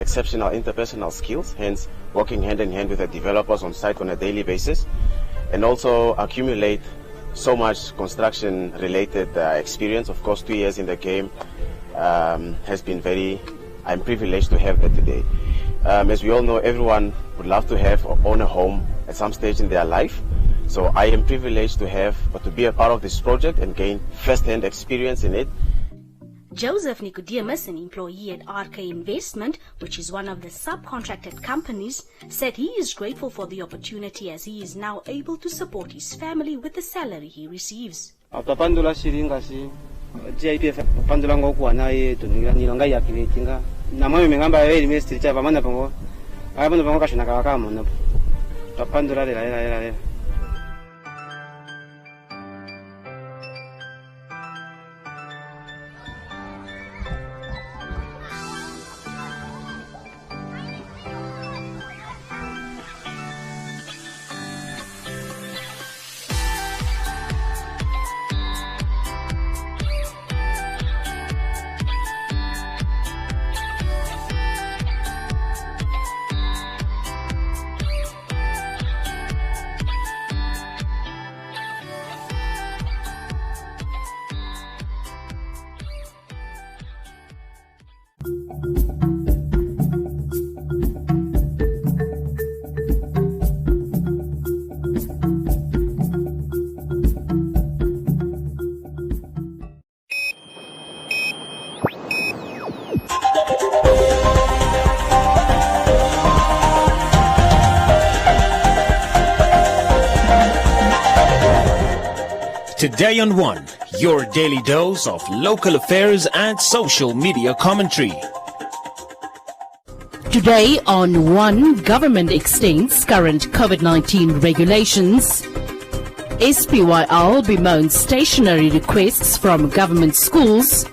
exceptional interpersonal skills, hence working hand in hand with the developers on site on a daily basis, and also accumulate so much construction related experience. Of course, 2 years in the game has been I'm privileged to have that today. As we all know, everyone would love to have or own a home at some stage in their life. So I am privileged to be a part of this project and gain first-hand experience in it. Joseph Nicodemus, an employee at RK Investment, which is one of the subcontracted companies, said he is grateful for the opportunity as he is now able to support his family with the salary he receives. Today on One, your daily dose of local affairs and social media commentary. Today on One, government extends current COVID-19 regulations. SPYL bemoans stationary requests from government schools.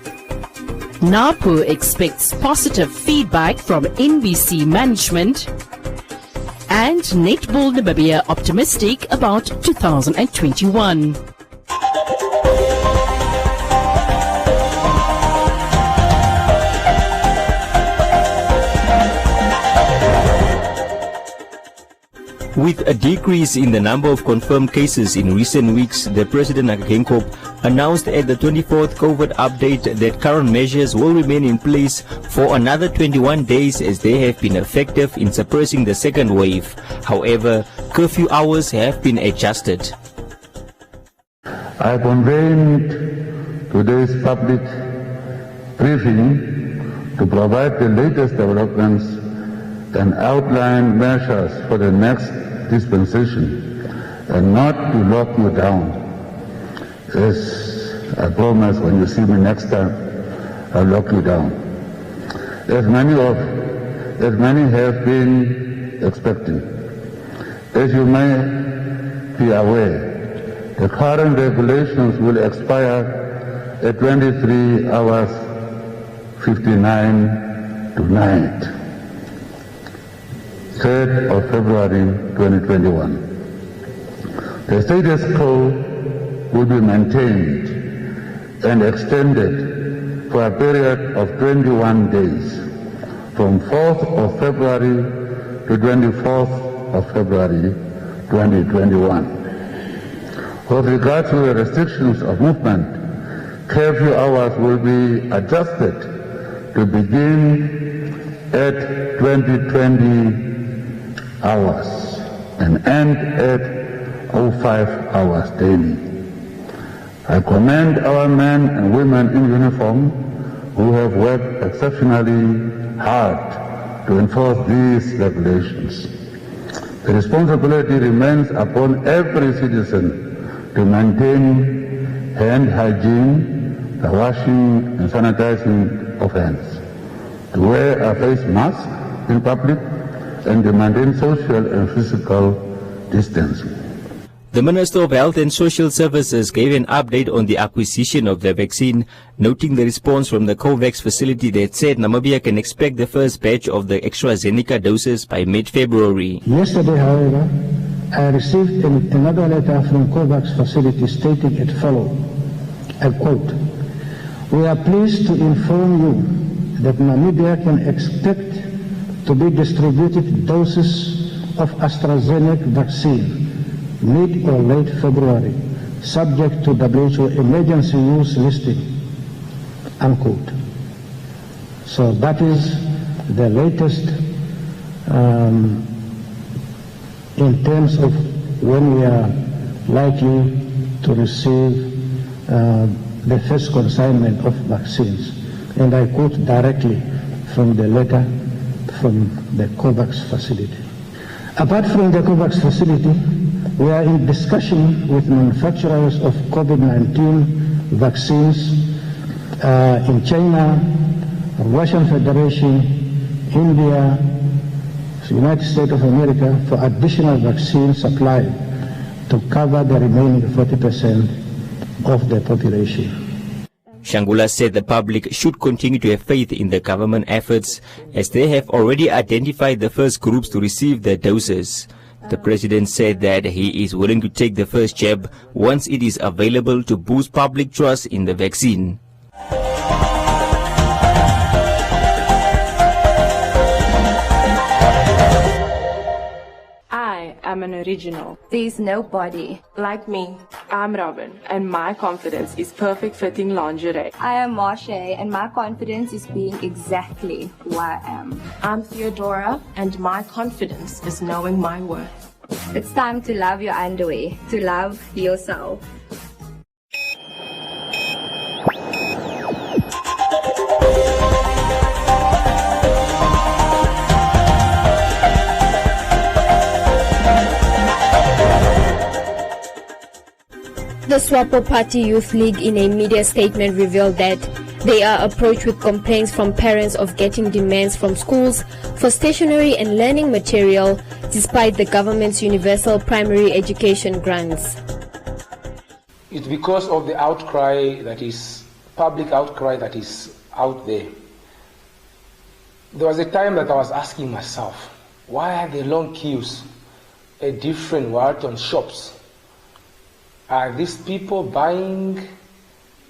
NAPU expects positive feedback from NBC management. And Netball Namibia optimistic about 2021. With a decrease in the number of confirmed cases in recent weeks, the President Nakakenkop announced at the 24th COVID update that current measures will remain in place for another 21 days as they have been effective in suppressing the second wave. However, curfew hours have been adjusted. I convened today's public briefing to provide the latest developments and outline measures for the next dispensation and not to lock you down. As I promise, when you see me next time, I'll lock you down. As many have been expecting. As you may be aware, the current regulations will expire at 23 hours 59 tonight, 3rd of February 2021. The status quo will be maintained and extended for a period of 21 days, from 4th of February to 24th of February 2021. With regard to the restrictions of movement, curfew hours will be adjusted to begin at 2020 hours and end at 05 hours daily. I commend our men and women in uniform who have worked exceptionally hard to enforce these regulations. The responsibility remains upon every citizen to maintain hand hygiene, the washing and sanitizing of hands, to wear a face mask in public, and to maintain social and physical distancing. The Minister of Health and Social Services gave an update on the acquisition of the vaccine, noting the response from the COVAX facility that said Namibia can expect the first batch of the AstraZeneca doses by mid-February. Yesterday, however, I received another letter from COVAX facility stating as follows, I quote, "We are pleased to inform you that Namibia can expect to be distributed doses of AstraZeneca vaccine mid or late February, subject to WHO emergency use listing, unquote. So that is the latest in terms of when we are likely to receive the first consignment of vaccines. And I quote directly from the letter from the COVAX facility. Apart from the COVAX facility, we are in discussion with manufacturers of COVID-19 vaccines in China, Russian Federation, India, United States of America for additional vaccine supply to cover the remaining 40% of the population. Shangula said the public should continue to have faith in the government efforts as they have already identified the first groups to receive their doses. The president said that he is willing to take the first jab once it is available to boost public trust in the vaccine. I'm an original. There's nobody Like me, I'm Robin, and my confidence is perfect fitting lingerie. I am Marsha, and my confidence is being exactly who I am. I'm Theodora, and my confidence is knowing my worth. It's time to love your underwear, to love yourself. The SWAPO Party Youth League in a media statement revealed that they are approached with complaints from parents of getting demands from schools for stationery and learning material despite the government's universal primary education grants. It's because of the outcry that is, public outcry that is out there. There was a time that I was asking myself, why are there long queues at different Wharton shops? Are these people buying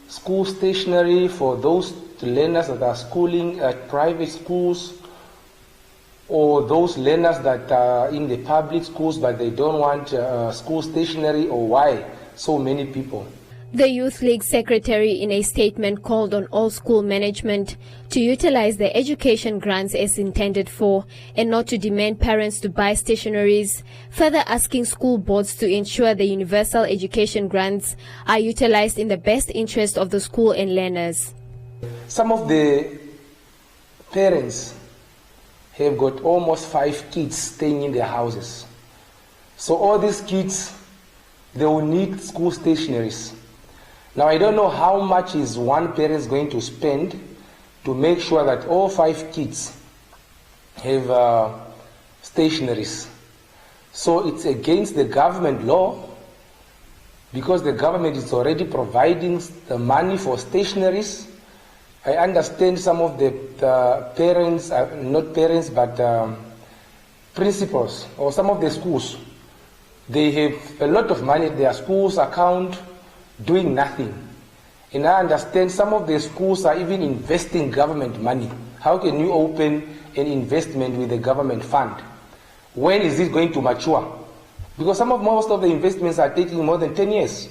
school stationery for those learners that are schooling at private schools, or those learners that are in the public schools but they don't want school stationery, or why so many people? The Youth League secretary in a statement called on all school management to utilize the education grants as intended for and not to demand parents to buy stationeries, further asking school boards to ensure the universal education grants are utilized in the best interest of the school and learners. Some of the parents have got almost 5 kids staying in their houses. So all these kids, they will need school stationeries. Now, I don't know how much is one parent going to spend to make sure that all 5 kids have stationeries. So it's against the government law, because the government is already providing the money for stationeries. I understand some of the parents, not parents, but principals or some of the schools, they have a lot of money in their school's account, doing nothing. And I understand some of the schools are even investing government money. How can you open an investment with a government fund? When is this going to mature? Because most of the investments are taking more than 10 years.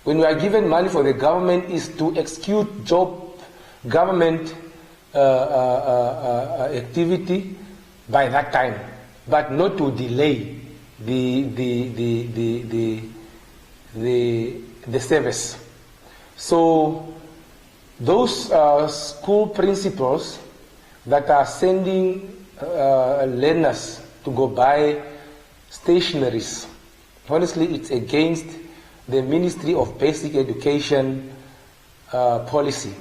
When we are given money for the government is to execute government activity by that time, but not to delay the service. So those school principals that are sending learners to go buy stationeries, honestly, it's against the Ministry of Basic Education policy.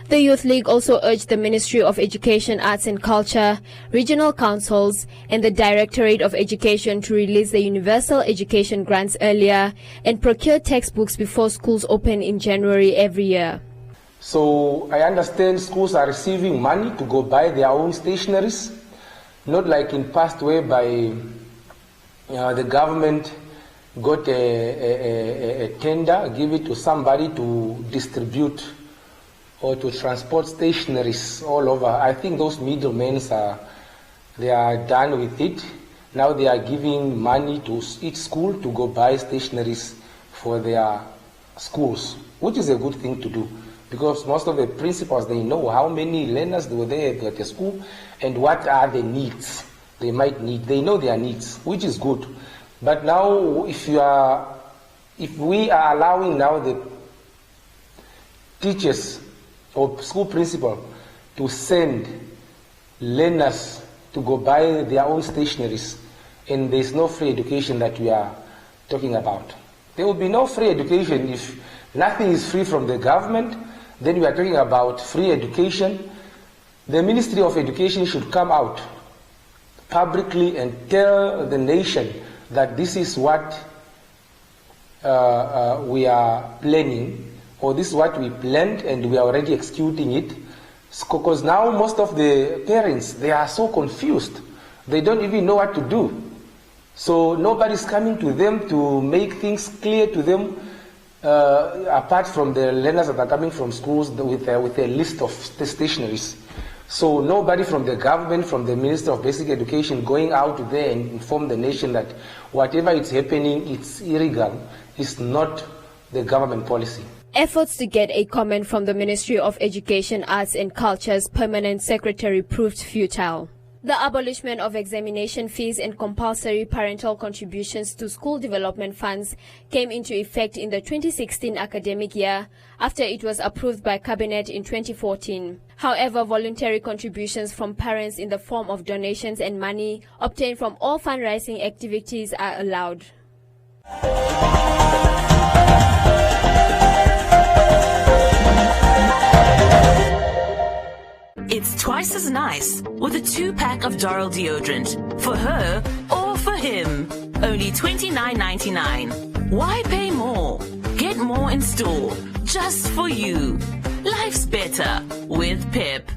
The Youth League also urged the Ministry of Education, Arts and Culture, regional councils and the Directorate of Education to release the universal education grants earlier and procure textbooks before schools open in January every year. So I understand schools are receiving money to go buy their own stationeries, not like in past whereby the government got a tender, give it to somebody to distribute or to transport stationeries all over. I think those middlemen They are done with it. Now they are giving money to each school to go buy stationaries for their schools, which is a good thing to do, because most of the principals, they know how many learners were there at the school and what are the needs they might need. They know their needs, which is good. But now if we are allowing now the teachers or school principal to send learners to go buy their own stationaries, and there's no free education that we are talking about. There will be no free education if nothing is free from the government. Then we are talking about free education. The Ministry of Education should come out publicly and tell the nation that this is what we are planning, or this is what we planned and we are already executing it. Because now most of the parents, they are so confused. They don't even know what to do. So nobody's coming to them to make things clear to them, apart from the learners that are coming from schools with a list of stationaries. So nobody from the government, from the Minister of Basic Education, going out there and inform the nation that whatever is happening, it's illegal. It's not the government policy. Efforts to get a comment from the Ministry of Education, Arts and Culture's permanent secretary proved futile. The abolishment of examination fees and compulsory parental contributions to school development funds came into effect in the 2016 academic year after it was approved by Cabinet in 2014. However, voluntary contributions from parents in the form of donations and money obtained from all fundraising activities are allowed. It's twice as nice with a 2-pack of Doral deodorant. For her or for him. Only $29.99. Why pay more? Get more in store. Just for you. Life's better with Pep.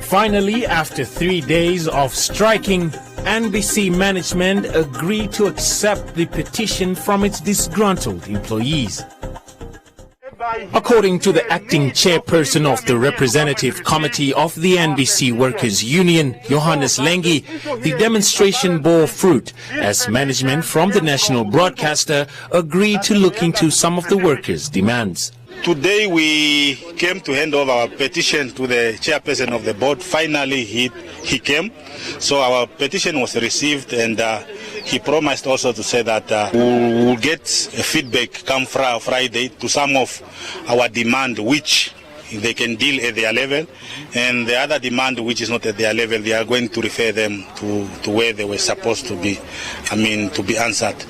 Finally, after 3 days of striking, NBC management agreed to accept the petition from its disgruntled employees. According to the acting chairperson of the representative committee of the NBC Workers Union, Johannes Lengi, the demonstration bore fruit as management from the national broadcaster agreed to look into some of the workers' demands. Today we came to hand over our petition to the chairperson of the board. Finally he came, so our petition was received, and he promised also to say that we will get a feedback come Friday to some of our demand which they can deal at their level, and the other demand which is not at their level, they are going to refer them to where they were supposed to be, to be answered.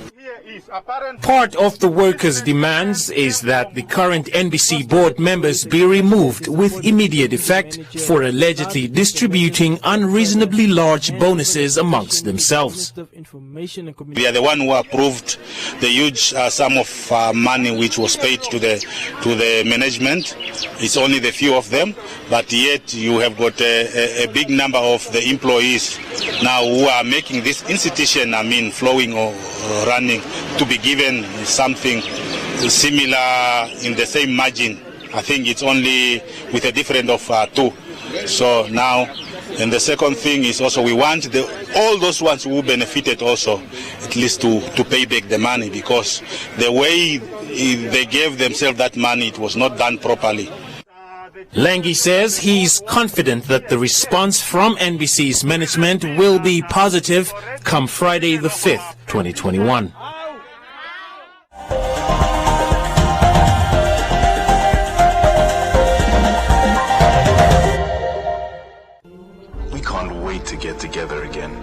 Part of the workers' demands is that the current NBC board members be removed with immediate effect for allegedly distributing unreasonably large bonuses amongst themselves. We are the one who approved the huge sum of money which was paid to the management. It's only the few of them, but yet you have got a big number of the employees now who are making this institution, flowing or running, to be given something similar in the same margin. I think it's only with a difference of 2. So now, and the second thing is also we want all those ones who benefited also at least to pay back the money, because the way they gave themselves that money, it was not done properly. Lengi says he is confident that the response from NBC's management will be positive come Friday the 5th, 2021. We can't wait to get together again,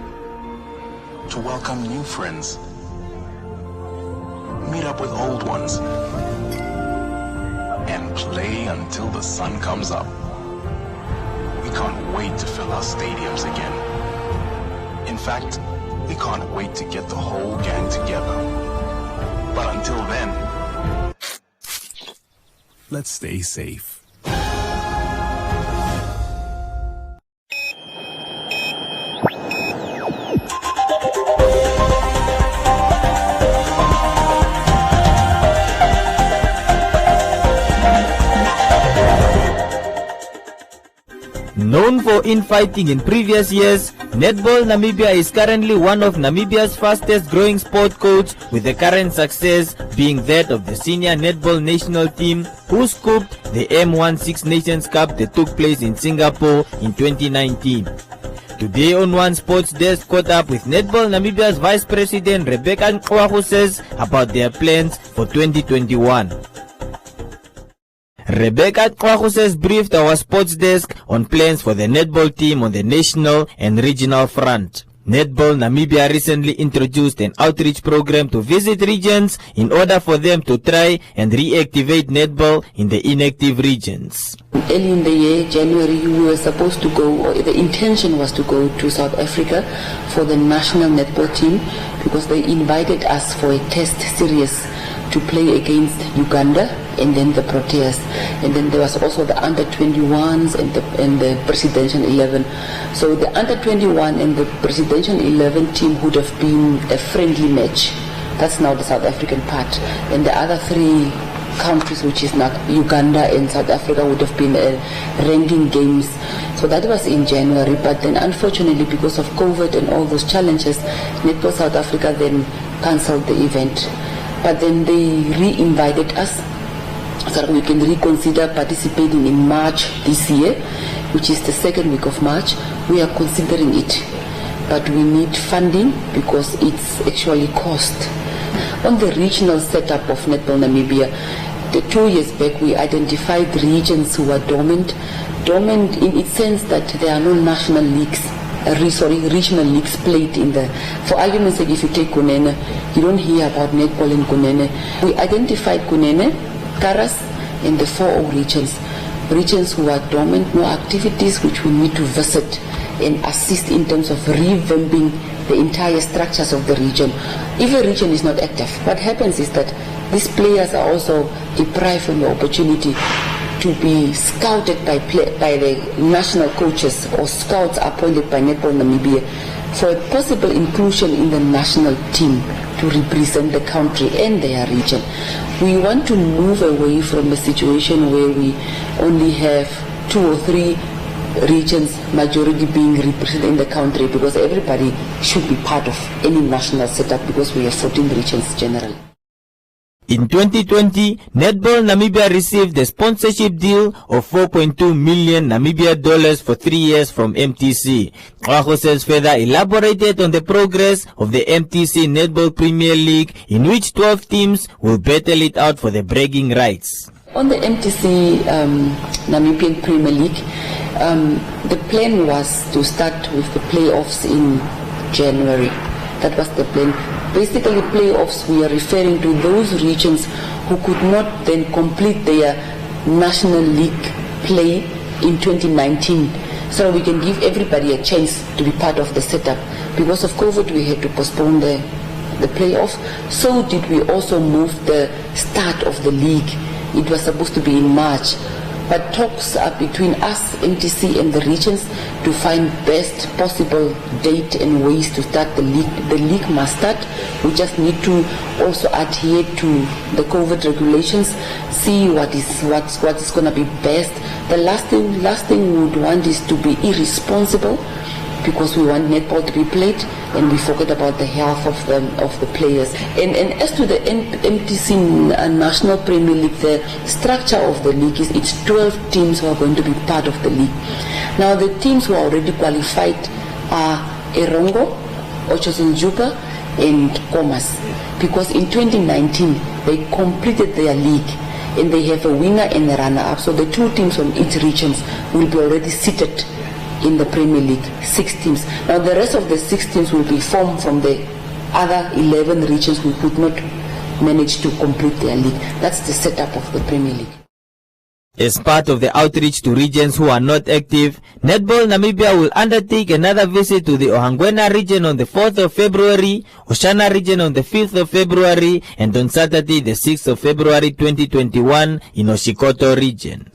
to welcome new friends, meet up with old ones, and play until the sun comes up. We can't wait to fill our stadiums again. In fact, we can't wait to get the whole gang together. But until then, let's stay safe. Known for infighting in previous years, Netball Namibia is currently one of Namibia's fastest growing sport codes, with the current success being that of the senior netball national team, who scooped the M16 Nations Cup that took place in Singapore in 2019. Today on One Sports Desk caught up with Netball Namibia's Vice President Rebecca Nkwahu about their plans for 2021. Rebecca Nkwahu briefed our sports desk on plans for the netball team on the national and regional front. Netball Namibia recently introduced an outreach program to visit regions in order for them to try and reactivate netball in the inactive regions. Early in the year, January, we were supposed to go, or the intention was to go to South Africa for the national netball team, because they invited us for a test series to play against Uganda and then the Proteas, and then there was also the under-21s and the presidential 11. So the under-21 and the presidential 11 team would have been a friendly match. That's now the South African part, and the other three countries, which is not Uganda and South Africa, would have been ranking games. So that was in January, but then unfortunately because of COVID and all those challenges, Netball South Africa then cancelled the event. But then they re-invited us so that we can reconsider participating in March this year, which is the second week of March. We are considering it, but we need funding because it's actually cost. On the regional setup of Netball Namibia, 2 years back we identified regions who are dormant in its sense that there are no national leagues. Regional leagues played in the, for argument's sake, if you take Kunene, you don't hear about netball in Kunene. We identified Kunene, Karas, and the 4 regions who are dormant, no activities which we need to visit and assist in terms of revamping the entire structures of the region. If a region is not active, what happens is that these players are also deprived from the opportunity to be scouted by the national coaches or scouts appointed by Netball Namibia for a possible inclusion in the national team to represent the country and their region. We want to move away from a situation where we only have 2 or 3 regions, majority being represented in the country, because everybody should be part of any national setup, because we have 14 regions generally. In 2020, Netball Namibia received a sponsorship deal of 4.2 million Namibia dollars for 3 years from MTC. Nkwahu further elaborated on the progress of the MTC Netball Premier League, in which 12 teams will battle it out for the bragging rights. On the MTC Namibian Premier League, the plan was to start with the playoffs in January. That was the plan. Basically, playoffs, we are referring to those regions who could not then complete their National League play in 2019. So we can give everybody a chance to be part of the setup. Because of COVID, we had to postpone the playoffs. So did we also move the start of the league. It was supposed to be in March. But talks are between us, MTC, and the regions to find best possible date and ways to start the league. The league must start. We just need to also adhere to the COVID regulations, see what is going to be best. The last thing we would want is to be irresponsible, because we want netball to be played and we forget about the health of the players. And as to the MTC National Premier League, the structure of the league is it's 12 teams who are going to be part of the league. Now the teams who are already qualified are Erongo, Ochozinjuba and Komas, because in 2019 they completed their league and they have a winner and a runner-up. So the 2 teams from each region will be already seated in the Premier League, 6 teams. Now the rest of the 6 teams will be formed from the other 11 regions who could not manage to complete their league. That's the setup of the Premier League. As part of the outreach to regions who are not active, Netball Namibia will undertake another visit to the Ohangwena region on the 4th of February, Oshana region on the 5th of February, and on Saturday the 6th of February 2021 in Oshikoto region.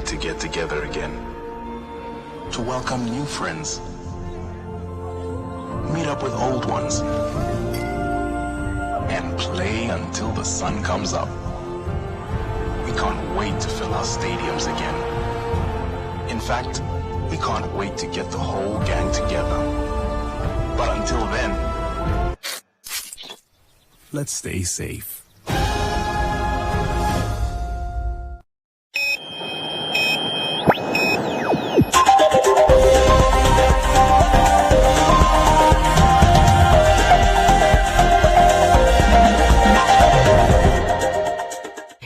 To get together again, to welcome new friends, meet up with old ones, and play until the sun comes up. We can't wait to fill our stadiums again. In fact, we can't wait to get the whole gang together. But until then, let's stay safe.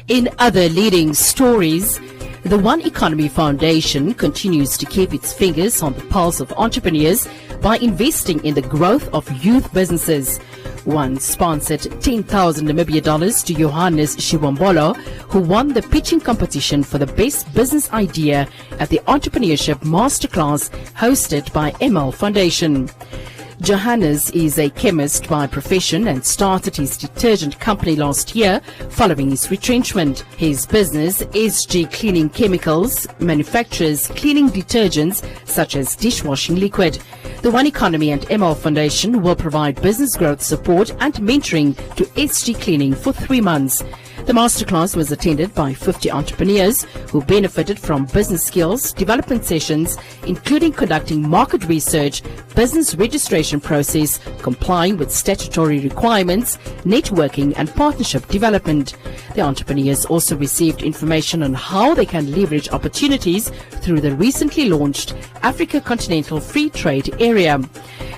In other leading stories, the One Economy Foundation continues to keep its fingers on the pulse of entrepreneurs by investing in the growth of youth businesses. One sponsored $10,000 Namibia to Johannes Shiwombolo, who won the pitching competition for the best business idea at the Entrepreneurship Masterclass hosted by ML Foundation. Johannes is a chemist by profession and started his detergent company last year following his retrenchment. His business, SG Cleaning Chemicals, manufactures cleaning detergents such as dishwashing liquid. The One Economy and ML Foundation will provide business growth support and mentoring to SG Cleaning for 3 months. The masterclass was attended by 50 entrepreneurs who benefited from business skills development sessions, including conducting market research, business registration process, complying with statutory requirements, networking and partnership development. The entrepreneurs also received information on how they can leverage opportunities through the recently launched Africa Continental Free Trade Area.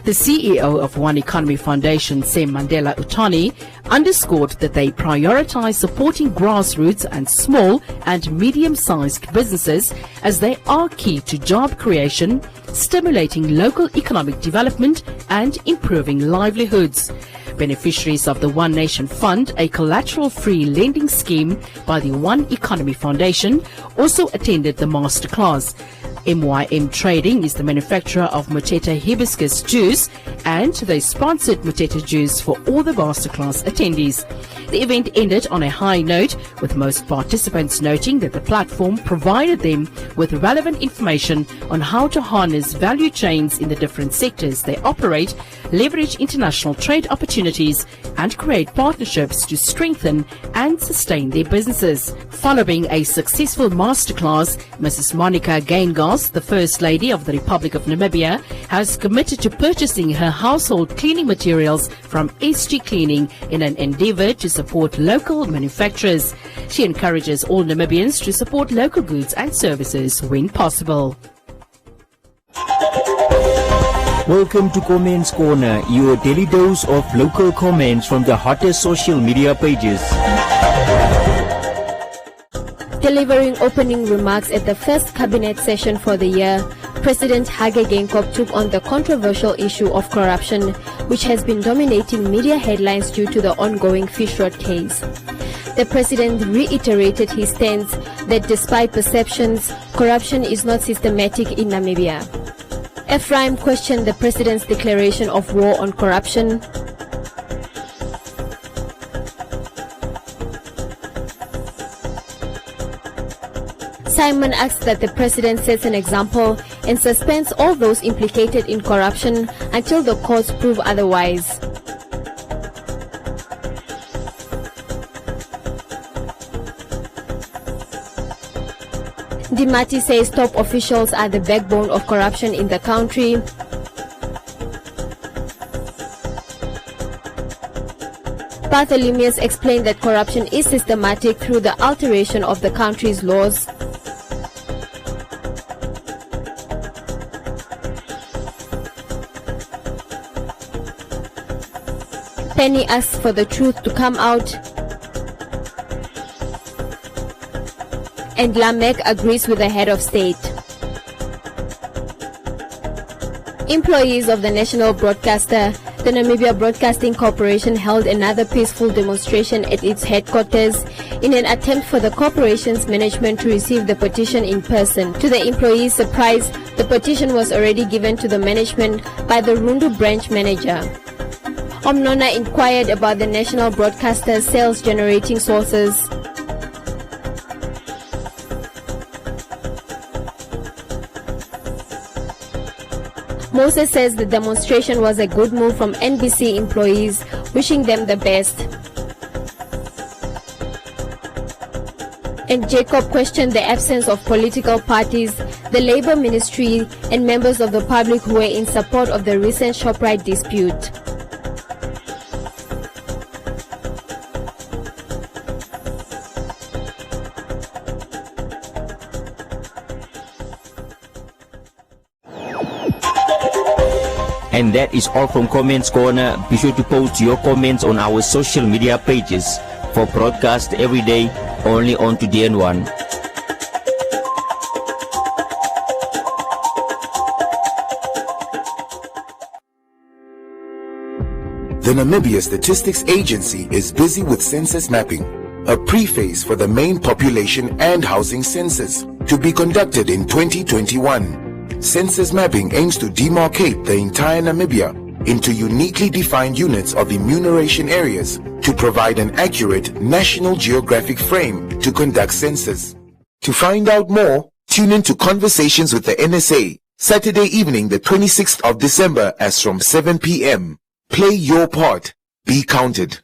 The CEO of One Economy Foundation, Sam Mandela Utani, underscored that they prioritize supporting grassroots and small and medium-sized businesses as they are key to job creation, stimulating local economic development and improving livelihoods. Beneficiaries of the One Nation Fund, a collateral-free lending scheme by the One Economy Foundation, also attended the masterclass. MYM Trading is the manufacturer of Muteta hibiscus juice, and they sponsored Muteta juice for all the masterclass attendees. The event ended on a high note, with most participants noting that the platform provided them with relevant information on how to harness value chains in the different sectors they operate, leverage international trade opportunities, and create partnerships to strengthen and sustain their businesses. Following a successful masterclass, Mrs. Monica Gaingas, the First Lady of the Republic of Namibia, has committed to purchasing her household cleaning materials from SG Cleaning in an endeavor to support local manufacturers. She encourages all Namibians to support local goods and services when possible. Welcome to Comments Corner, your daily dose of local comments from the hottest social media pages. Delivering opening remarks at the first cabinet session for the year, President Hage Geingob took on the controversial issue of corruption, which has been dominating media headlines due to the ongoing fish rot case. The president reiterated his stance that despite perceptions, corruption is not systematic in Namibia. Ephraim questioned the president's declaration of war on corruption. Simon asked that the president sets an example and suspends all those implicated in corruption until the courts prove otherwise. Dimati says top officials are the backbone of corruption in the country. Bartholomeus explained that corruption is systematic through the alteration of the country's laws. Penny asks for the truth to come out, and Lamek agrees with the head of state. Employees of the national broadcaster, the Namibia Broadcasting Corporation, held another peaceful demonstration at its headquarters in an attempt for the corporation's management to receive the petition in person. To the employees' surprise, the petition was already given to the management by the Rundu branch manager. Omnona inquired about the national broadcaster's sales-generating sources. Moses says the demonstration was a good move from NBC employees wishing them the best. And Jacob questioned the absence of political parties, the Labour Ministry, and members of the public who were in support of the recent Shoprite dispute. And that is all from Comments Corner. Be sure to post your comments on our social media pages for broadcast every day only on to DN1. The Namibia Statistics Agency is busy with census mapping, a prephase for the main population and housing census to be conducted in 2021. Census mapping aims to demarcate the entire Namibia into uniquely defined units of enumeration areas to provide an accurate national geographic frame to conduct census. To find out more, tune in to Conversations with the NSA, Saturday evening the 26th of December as from 7 p.m. Play your part. Be counted.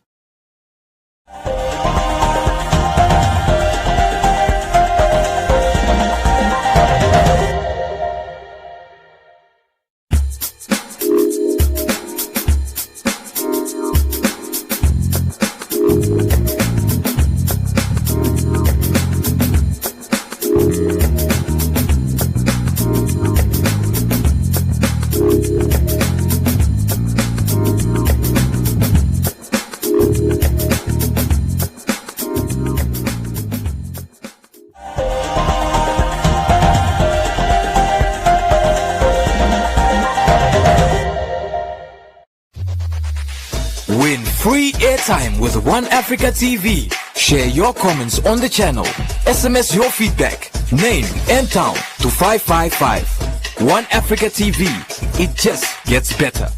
Win free airtime with One Africa TV. Share your comments on the channel. SMS your feedback, name and town to 555. One Africa TV. It just gets better.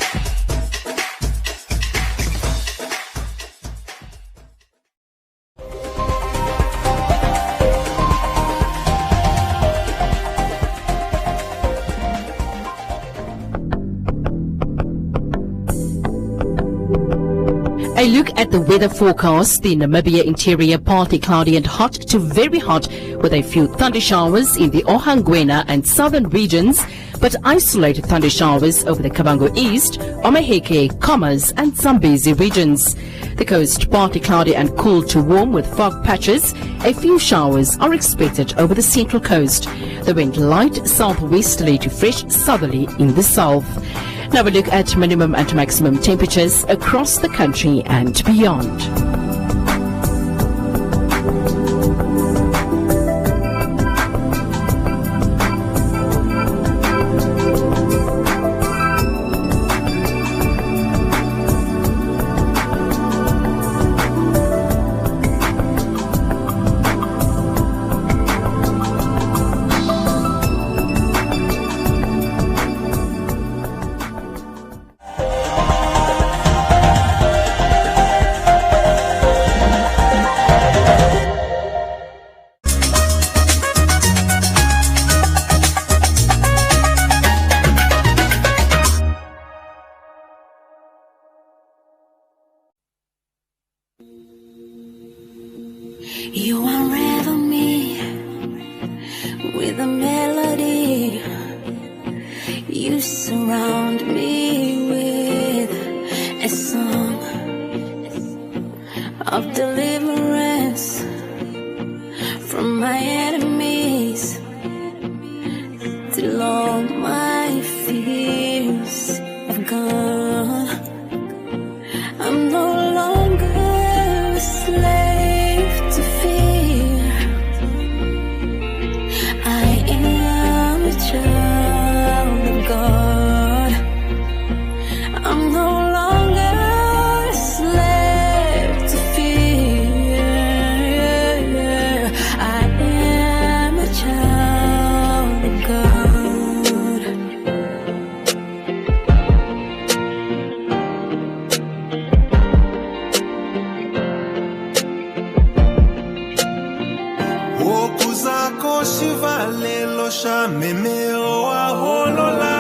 A look at the weather forecast. The Namibia interior partly cloudy and hot to very hot with a few thunder showers in the Ohangwena and southern regions, but isolated thunder showers over the Kavango East, Omaheke, Khomas and Zambezi regions. The coast partly cloudy and cool to warm with fog patches. A few showers are expected over the central coast. The wind light southwesterly to fresh southerly in the south. Now we look at minimum and maximum temperatures across the country and beyond. You unravel me with a melody. You surround me with a song of deliverance from my enemies, till all my fears have gone. I'm no longer a slave to fear. I am a child of God. I'm no longer a slave to fear. I am a child of God. Okuzako shivalelo shameme o aholola.